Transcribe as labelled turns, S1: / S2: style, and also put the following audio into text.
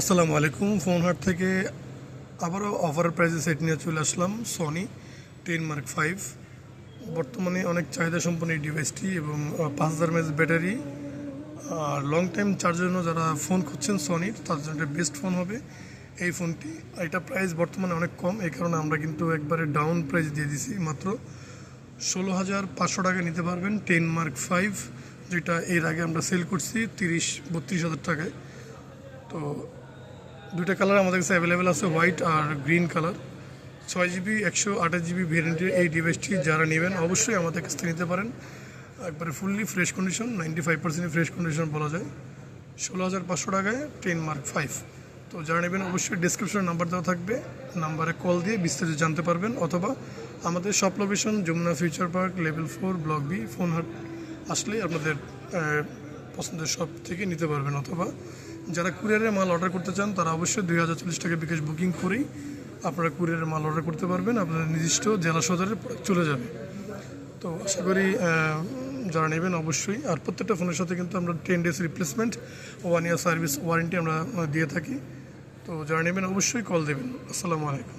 S1: আসসালামু আলাইকুম। ফোন হাট থেকে আবারও অফার প্রাইসে সেট নিয়ে চলে আসলাম। সনি 10 Mark 5 বর্তমানে অনেক চাহিদা সম্পন্ন এই ডিভাইসটি এবং 5000 mAh ব্যাটারি আর লং টাইম চার্জের জন্য যারা ফোন খুঁজছেন সনির, তার জন্য বেস্ট ফোন হবে এই ফোনটি। এটা প্রাইস বর্তমানে অনেক কম, এই কারণে আমরা কিন্তু একবারে ডাউন প্রাইস দিয়ে দিছি। মাত্র 16,500 টাকা নিতে পারবেন 10 Mark 5, যেটা এর আগে আমরা সেল করছি 32,000 টাকায়। তো দুইটা কালার আমাদের কাছে অ্যাভেলেবেল আছে, হোয়াইট আর গ্রিন কালার। 6GB 128GB ভেরিয়েন্টের এই ডিভাইসটি যারা নেবেন অবশ্যই আমাদের কাছ থেকে নিতে পারেন। একবারে fully fresh condition, 95% fresh condition বলা যায়। 16,500 টাকায় 10 Mark 5। তো যারা নেবেন অবশ্যই ডিসক্রিপশনে নাম্বার দেওয়া থাকবে, নাম্বারে কল দিয়ে বিস্তারিত জানতে পারবেন, অথবা আমাদের shop location Jamuna Future Park level 4 block B phone হাট আসলেই আপনাদের পছন্দের শপ থেকে নিতে পারবেন। অথবা যারা কুরিয়ারের মাল অর্ডার করতে চান তারা অবশ্যই 2040 টাকা বিকাশ বুকিং করেই আপনারা কুরিয়ারের মাল অর্ডার করতে পারবেন, আপনাদের নির্দিষ্ট জেলা সদরে চলে যাবে। তো আশা করি যারা নেবেন অবশ্যই। আর প্রত্যেকটা ফোনের সাথে কিন্তু আমরা 10 days replacement, 1 year service warranty আমরা দিয়ে থাকি। তো যারা নেবেন অবশ্যই কল দেবেন। আসসালামু আলাইকুম।